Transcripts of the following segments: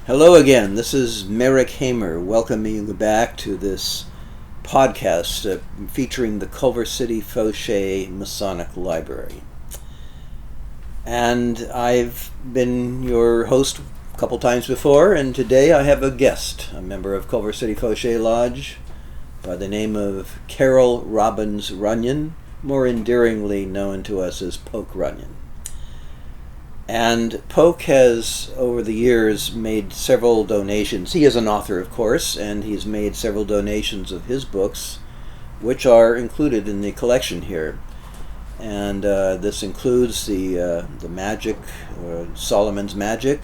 Hello again. This is Merrick welcoming you back to this podcast featuring the Culver City Fauché Masonic Library. And I've been your host a couple times before, and today I have a guest, a member of Culver City Fauché Lodge by the name of Carrol Robbins Runyan, more endearingly known to us as Poke Runyan. And Poke has, over the years, made several donations. He is an author, of course, and he's made several donations of his books, which are included in the collection here. And this includes the Magic, Solomon's Magic,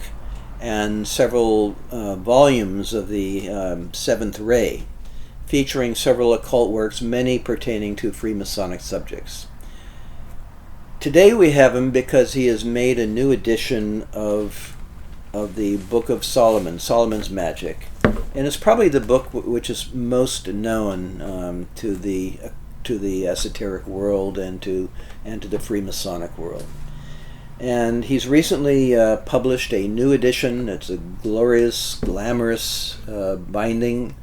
and several volumes of the Seventh Ray, featuring several occult works, many pertaining to Freemasonic subjects. Today we have him because he has made a new edition of the Book of Solomon, Solomon's Magic, and it's probably the book which is most known to the esoteric world and to the Freemasonic world. And he's recently published a new edition. It's a glorious, glamorous binding.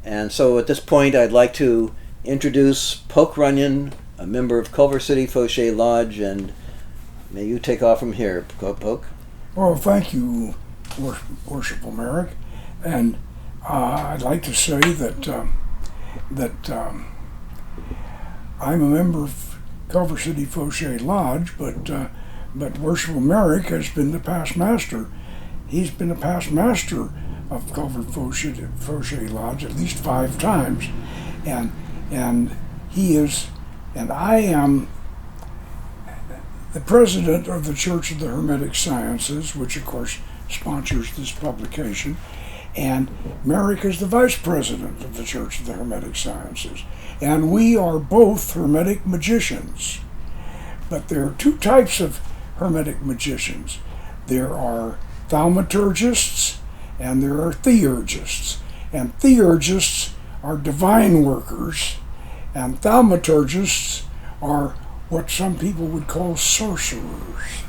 And so at this point, I'd like to introduce Poke Runyan, a member of Culver City Fauché Lodge, and may you take off from here, Poke. Well, thank you, Worshipful Merrick. And I'd like to say that I'm a member of Culver City Fauché Lodge, but Worshipful Merrick has been the past master. He's been the past master of Culver Fauché Lodge at least 5 times, and he is. And I am the president of the Church of the Hermetic Sciences, which of course sponsors this publication, and Merrick is the vice president of the Church of the Hermetic Sciences. And we are both Hermetic magicians. But there are 2 types of Hermetic magicians. There are thaumaturgists and there are theurgists. And theurgists are divine workers, and thaumaturgists are what some people would call sorcerers.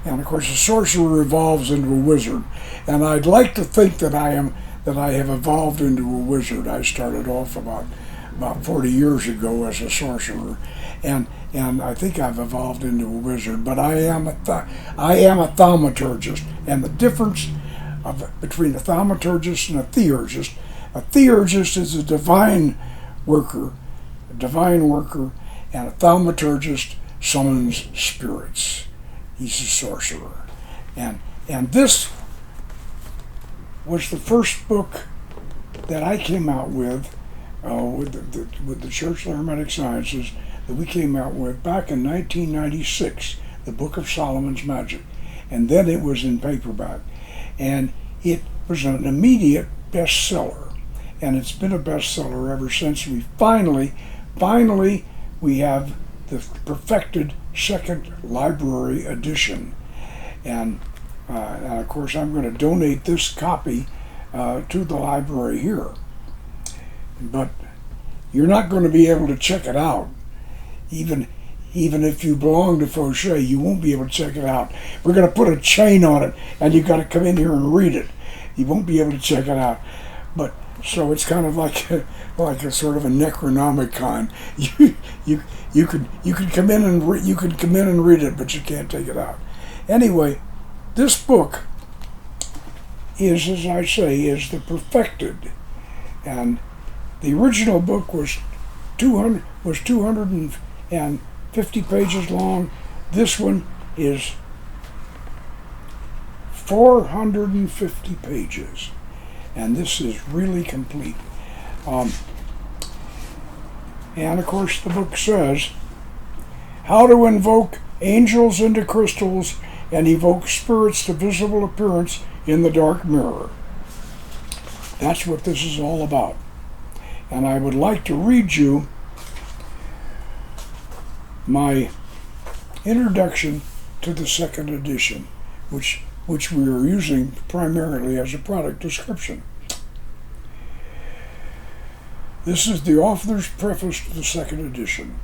And of course, a sorcerer evolves into a wizard. And I'd like to think that I have evolved into a wizard. I started off about 40 years ago as a sorcerer, and I think I've evolved into a wizard. But I am a thaumaturgist, and the difference between a thaumaturgist and a theurgist is a divine worker, and a thaumaturgist summons spirits. He's a sorcerer. And this was the first book that I came out with the Church of the Hermetic Sciences, that we came out with back in 1996, the Book of Solomon's Magic. And then it was in paperback. And it was an immediate bestseller. And it's been a bestseller ever since. We finally we have the perfected second library edition, and of course I'm going to donate this copy to the library here. But you're not going to be able to check it out, even if you belong to Fauché. You won't be able to check it out. We're going to put a chain on it, and you've got to come in here and read it. You won't be able to check it out, but. So it's kind of like a sort of a Necronomicon. You could come in and read it, but you can't take it out. Anyway, this book is, as I say, is the perfected, and the original book was 250 pages long. This one is 450 pages. And this is really complete. And of course the book says how to invoke angels into crystals and evoke spirits to visible appearance in the dark mirror. That's what this is all about. And I would like to read you my introduction to the second edition, which we are using primarily as a product description. This is the author's preface to the second edition.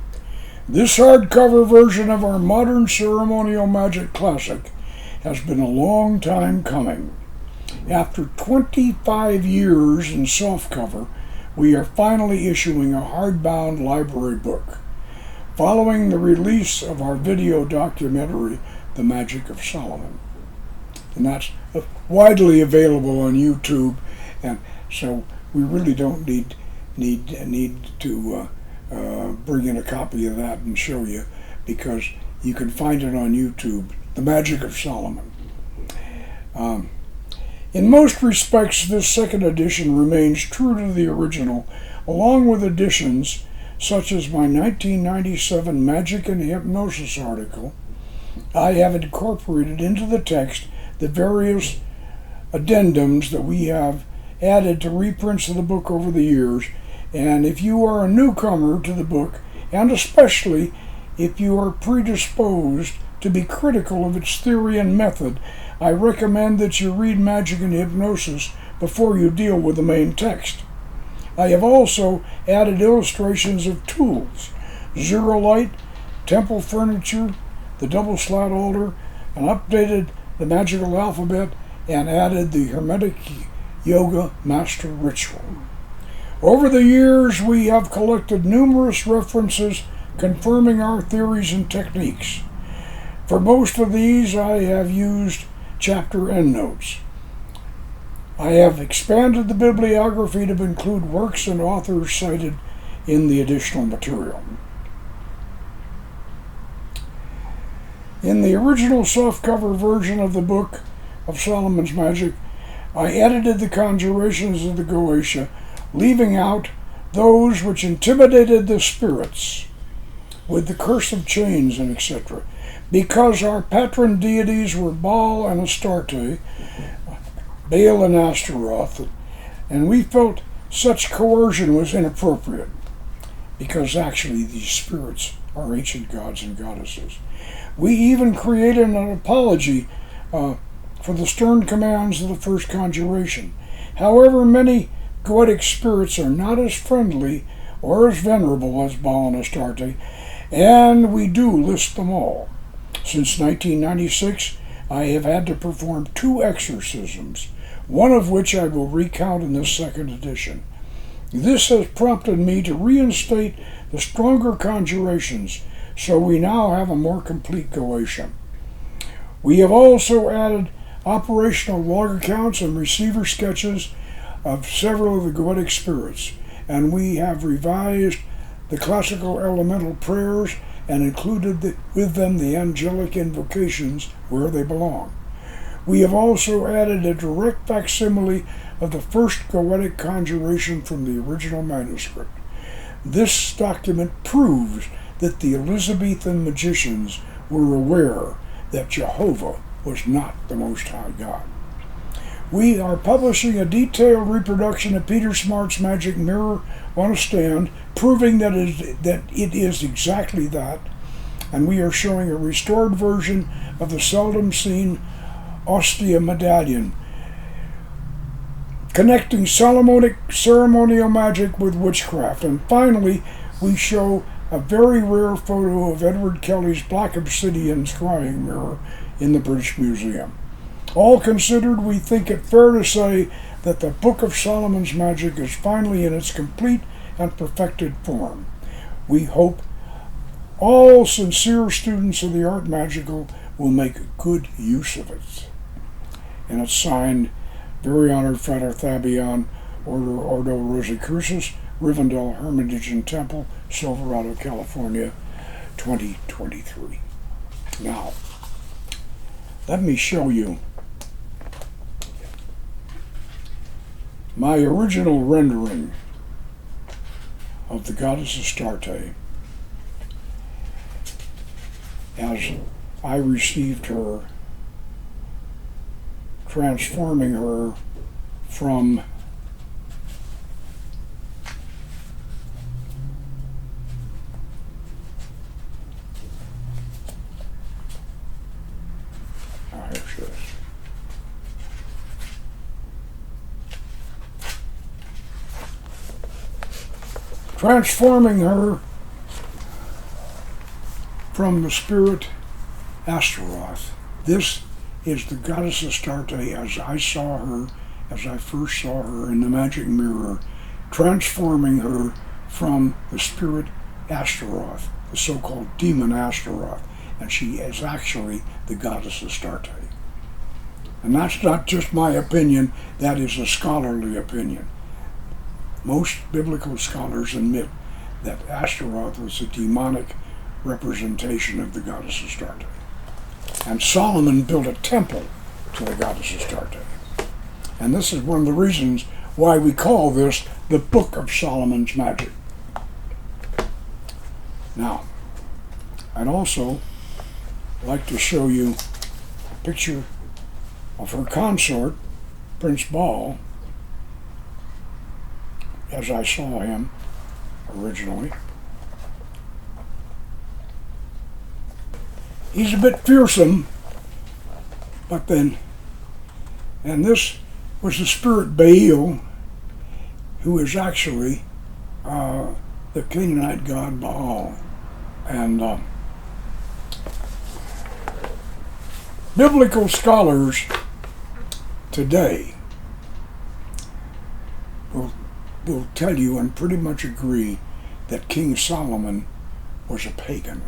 This hardcover version of our modern ceremonial magic classic has been a long time coming. After 25 years in softcover, we are finally issuing a hardbound library book, following the release of our video documentary, The Magic of Solomon. And that's widely available on YouTube, and so we really don't need to bring in a copy of that and show you, because you can find it on YouTube, The Magic of Solomon. In most respects, this second edition remains true to the original, along with additions such as my 1997 Magic and Hypnosis article. I have incorporated into the text the various addendums that we have added to reprints of the book over the years, and if you are a newcomer to the book, and especially if you are predisposed to be critical of its theory and method, I recommend that you read Magic and Hypnosis before you deal with the main text. I have also added illustrations of tools, zero light, temple furniture, the double slat altar, and updated the magical alphabet, and added the Hermetic Yoga Master Ritual. Over the years, we have collected numerous references confirming our theories and techniques. For most of these, I have used chapter endnotes. I have expanded the bibliography to include works and authors cited in the additional material. In the original softcover version of the Book of Solomon's Magic, I edited the conjurations of the Goetia, leaving out those which intimidated the spirits with the curse of chains and etc., because our patron deities were Baal and Astarte, Baal and Astaroth, and we felt such coercion was inappropriate, because actually these spirits are ancient gods and goddesses. We even created an apology for the stern commands of the first conjuration. However, many Goetic spirits are not as friendly or as venerable as Baal and Astarte, and we do list them all. Since 1996, I have had to perform 2 exorcisms, one of which I will recount in this second edition. This has prompted me to reinstate the stronger conjurations, so we now have a more complete Goetia. We have also added operational log accounts and receiver sketches of several of the Goetic spirits, and we have revised the classical elemental prayers and included with them the angelic invocations where they belong. We have also added a direct facsimile of the first Goetic conjuration from the original manuscript. This document proves that the Elizabethan magicians were aware that Jehovah was not the Most High God. We are publishing a detailed reproduction of Peter Smart's magic mirror on a stand, proving that it is exactly that, and we are showing a restored version of the seldom seen Ostia medallion, connecting Solomonic ceremonial magic with witchcraft. And finally, we show a very rare photo of Edward Kelly's black obsidian scrying mirror in the British Museum. All considered, we think it fair to say that the Book of Solomon's Magic is finally in its complete and perfected form. We hope all sincere students of the art magical will make good use of it. And it's signed, Very Honored Frater Fabian, Ordo Rosicrucis, Rivendell Hermitage and Temple, Silverado, California, 2023. Now, let me show you my original rendering of the goddess Astarte as I received her, transforming her from transforming her from the spirit Astaroth. This is the goddess Astarte as I saw her, as I first saw her in the magic mirror, transforming her from the spirit Astaroth, the so-called demon Astaroth, and she is actually the goddess Astarte. And that's not just my opinion, that is a scholarly opinion. Most biblical scholars admit that Astaroth was a demonic representation of the goddess Astarte. And Solomon built a temple to the goddess Astarte. And this is one of the reasons why we call this the Book of Solomon's Magic. Now, I'd also like to show you a picture of her consort, Prince Baal, as I saw him originally. He's a bit fearsome, but then, and this was the spirit Baal, who is actually the Canaanite god Baal. And biblical scholars today will tell you and pretty much agree that King Solomon was a pagan.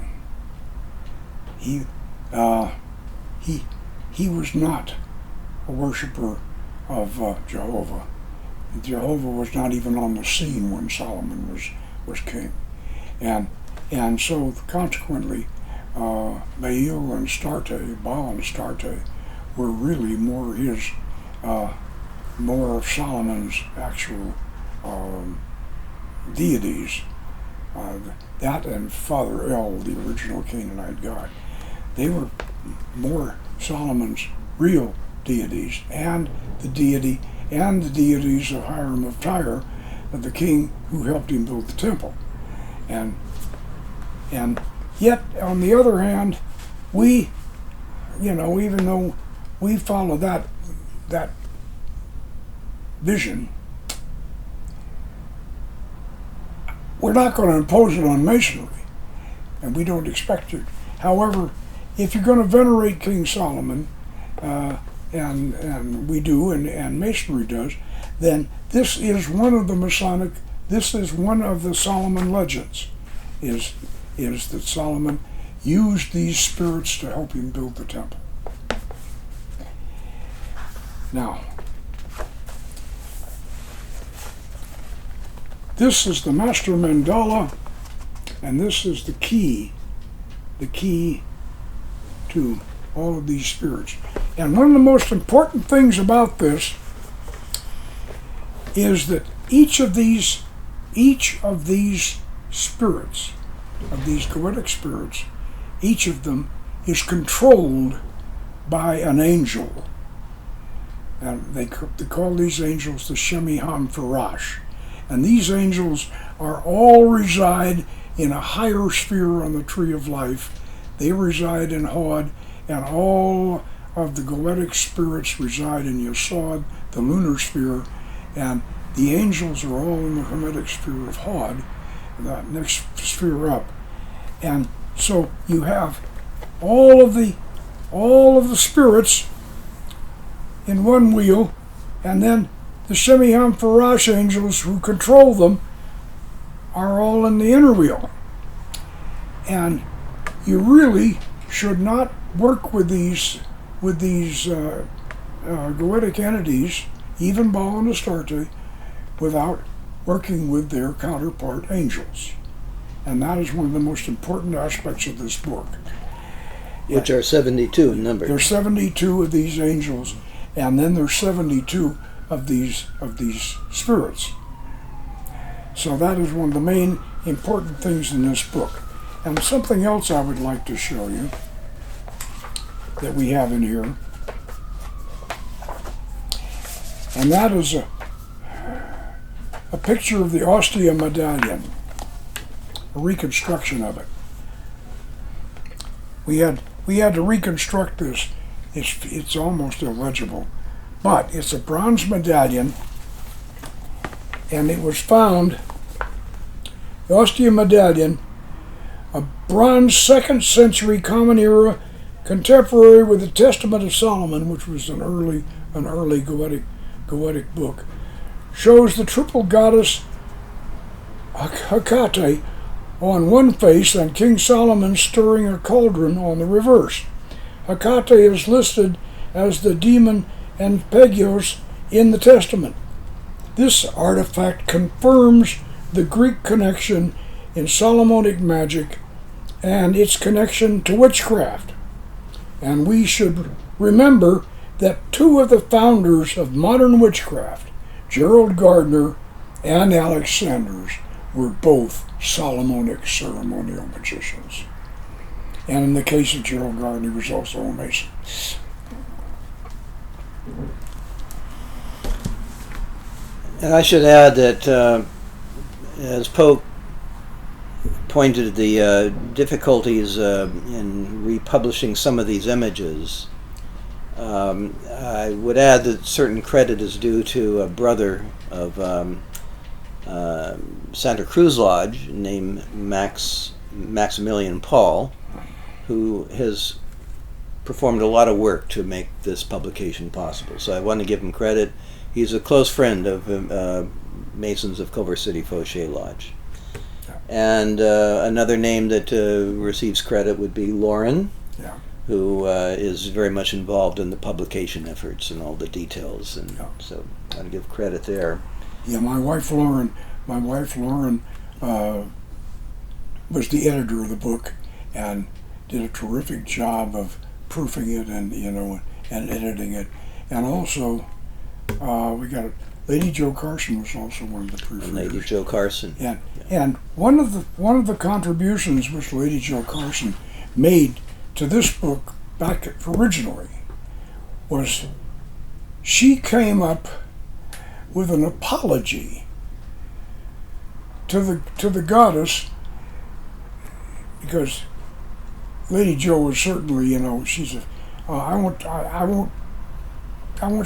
He was not a worshiper of Jehovah. Jehovah was not even on the scene when Solomon was king, and so consequently, Baal and Astarte were really more of Solomon's actual deities. That and Father El, the original Canaanite god, they were more Solomon's real deities, and the deities of Hiram of Tyre, the king who helped him build the temple. And yet, on the other hand, we, even though we follow that vision, we're not going to impose it on Masonry, and we don't expect to. However, if you're going to venerate King Solomon, and we do, and Masonry does, then this is one of the Masonic, this is one of the Solomon legends, is that Solomon used these spirits to help him build the temple. Now, this is the master mandala, and this is the key to all of these spirits. And one of the most important things about this is that each of these spirits, of these goetic spirits, each of them is controlled by an angel. And they call these angels the Shemiham Farash. And these angels all reside in a higher sphere on the tree of life. They reside in Hod, and all of the goetic spirits reside in Yesod, the lunar sphere, and the angels are all in the Hermetic sphere of Hod, the next sphere up. And so you have all of the spirits in one wheel, and then the Shemiham Farash angels who control them are all in the inner wheel. And you really should not work with these goetic entities, even Baal and Astarte, without working with their counterpart angels. And that is one of the most important aspects of this book. Which are 72 in number. There's 72 of these angels, and then there's 72 of these spirits. So that is one of the main important things in this book. And something else I would like to show you that we have in here, and that is a picture of the Ostia medallion, a reconstruction of it. We had to reconstruct this. It's almost illegible, but it's a bronze medallion, and it was found, the Ostia medallion, a bronze 2nd century Common Era contemporary with the Testament of Solomon, which was an early Goetic book, shows the triple goddess Hecate on one face and King Solomon stirring a cauldron on the reverse. Hecate is listed as the demon Anpegios in the Testament. This artifact confirms the Greek connection in Solomonic magic and its connection to witchcraft. And we should remember that two of the founders of modern witchcraft, Gerald Gardner and Alex Sanders, were both Solomonic ceremonial magicians. And in the case of Gerald Gardner, he was also a Mason. And I should add that, as Pope pointed the difficulties in republishing some of these images, I would add that certain credit is due to a brother of Santa Cruz Lodge named Maximilian Paul, who has performed a lot of work to make this publication possible. So I want to give him credit. He's a close friend of Masons of Culver City Fauché Lodge. And another name that receives credit would be Lauren, who is very much involved in the publication efforts and all the details. And so I want to give credit there. Yeah, my wife Lauren was the editor of the book and did a terrific job of proofing it and and editing it. And also we got Lady Jo Carson was also one of the proofreaders. Lady Jo Carson. And one of the contributions which Lady Jo Carson made to this book back originally was she came up with an apology to the goddess, because Lady Jo was certainly, she's I won't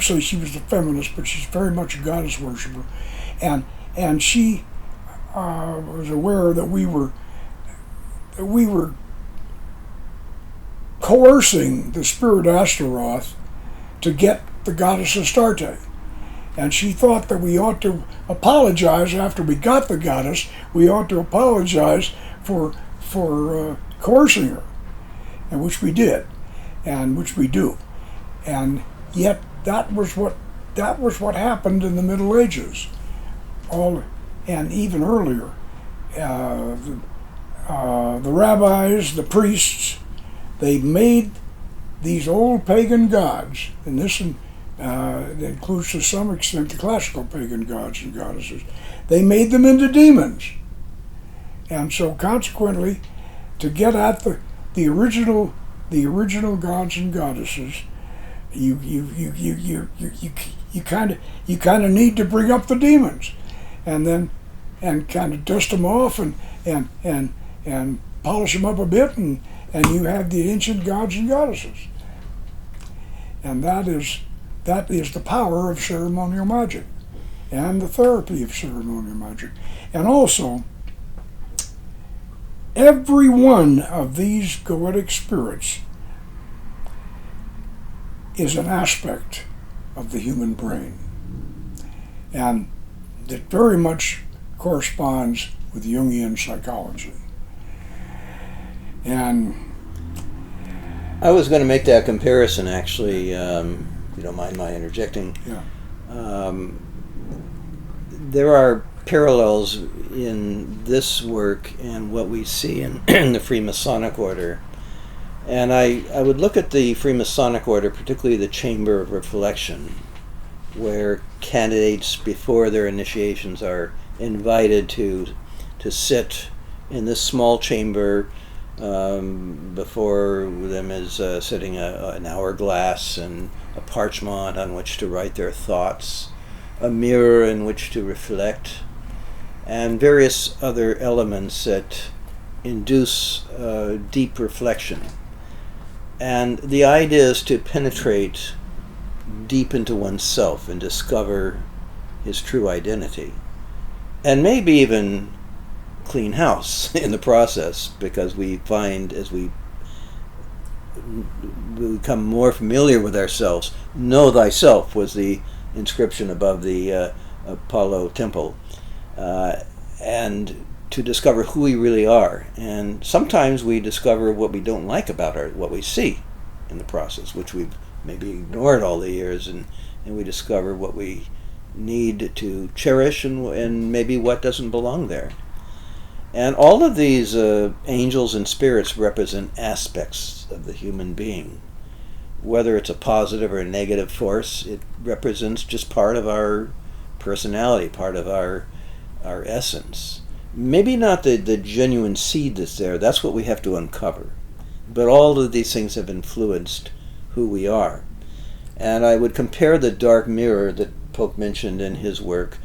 say she was a feminist, but she's very much a goddess worshiper, and she was aware that we were coercing the spirit Astaroth to get the goddess Astarte. And she thought that we ought to apologize after we got the goddess. We ought to apologize for coercing her, and which we did, and which we do. And yet that was what happened in the Middle Ages, and even earlier. The rabbis, the priests, they made these old pagan gods, and this includes to some extent the classical pagan gods and goddesses. They made them into demons, and so consequently, to get at the original gods and goddesses, you kind of need to bring up the demons, and kind of dust them off and polish them up a bit, and you have the ancient gods and goddesses. And that is the power of ceremonial magic and the therapy of ceremonial magic. And also, every one of these Goetic spirits is an aspect of the human brain, and that very much corresponds with Jungian psychology. And I was going to make that comparison, actually, if you don't mind my interjecting. Yeah. There are parallels in this work and what we see in the Freemasonic order. And I would look at the Freemasonic order, particularly the Chamber of Reflection, where candidates before their initiations are invited to sit in this small chamber. Before them is sitting an hourglass and a parchment on which to write their thoughts, a mirror in which to reflect, and various other elements that induce deep reflection. And the idea is to penetrate deep into oneself and discover his true identity, and maybe even clean house in the process, because we find as we we become more familiar with ourselves. Know thyself was the inscription above the Apollo temple. And to discover who we really are. And sometimes we discover what we don't like about what we see in the process, which we've maybe ignored all the years, and we discover what we need to cherish and maybe what doesn't belong there. And all of these angels and spirits represent aspects of the human being. Whether it's a positive or a negative force, it represents just part of our personality, part of our essence. Maybe not the genuine seed that's there. That's what we have to uncover. But all of these things have influenced who we are. And I would compare the dark mirror that Polk mentioned in his work.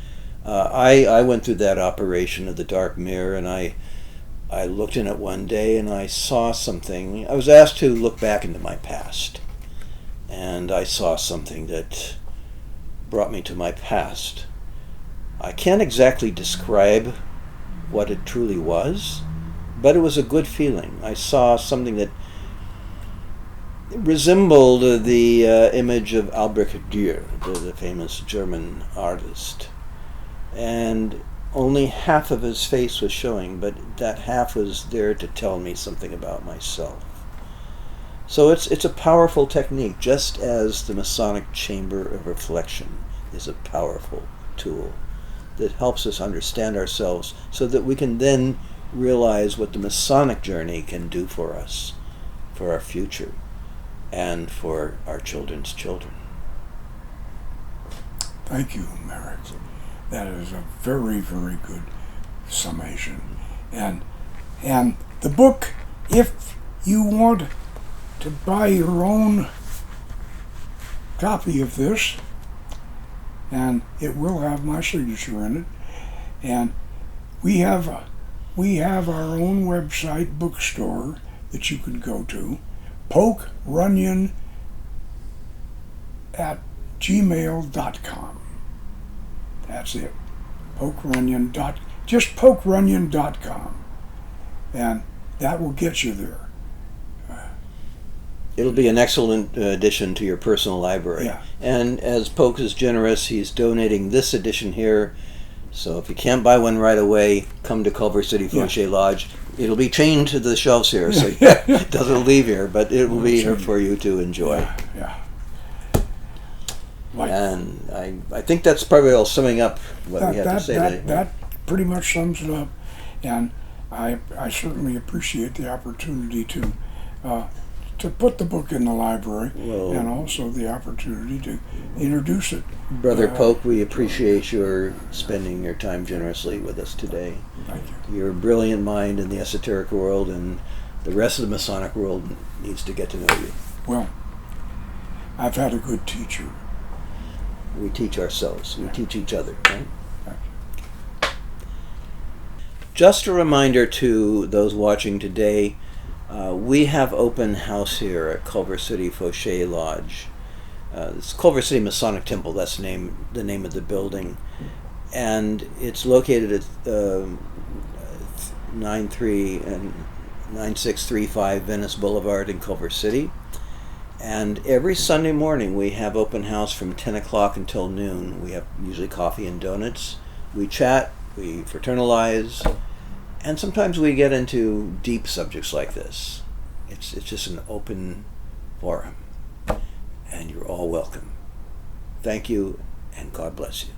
I went through that operation of the dark mirror, and I looked in it one day and I saw something. I was asked to look back into my past. And I saw something that brought me to my past. I can't exactly describe what it truly was, but it was a good feeling. I saw something that resembled the image of Albrecht Dürer, the famous German artist. And only half of his face was showing, but that half was there to tell me something about myself. So it's a powerful technique, just as the Masonic Chamber of Reflection is a powerful tool that helps us understand ourselves so that we can then realize what the Masonic journey can do for us, for our future, and for our children's children. Thank you, Merrick. That is a very, very good summation. And the book, if you want to buy your own copy of this, and it will have my signature in it, and we have our own website bookstore that you can go to, pokerunyan@gmail.com. That's it. Just pokerunyan.com, and that will get you there. It'll be an excellent addition to your personal library. Yeah. And as Polk is generous, he's donating this edition here. So if you can't buy one right away, come to Culver City Fauché Lodge. It'll be chained to the shelves here, so it doesn't leave here, but it will be here for you to enjoy. Yeah. And I think that's probably all summing up what we have to say today. That pretty much sums it up. And I certainly appreciate the opportunity to put the book in the library, and also the opportunity to introduce it. Brother Polk, we appreciate your spending your time generously with us today. Thank you. You're a brilliant mind in the esoteric world, and the rest of the Masonic world needs to get to know you. Well, I've had a good teacher. We teach ourselves. We teach each other. Right? Just a reminder to those watching today, we have open house here at Culver City Fauché Lodge. It's Culver City Masonic Temple. That's the name of the building, and it's located at 9635 Venice Boulevard in Culver City. And every Sunday morning we have open house from 10 o'clock until noon. We have usually coffee and donuts. We chat, we fraternize, and sometimes we get into deep subjects like this. It's just an open forum, and you're all welcome. Thank you, and God bless you.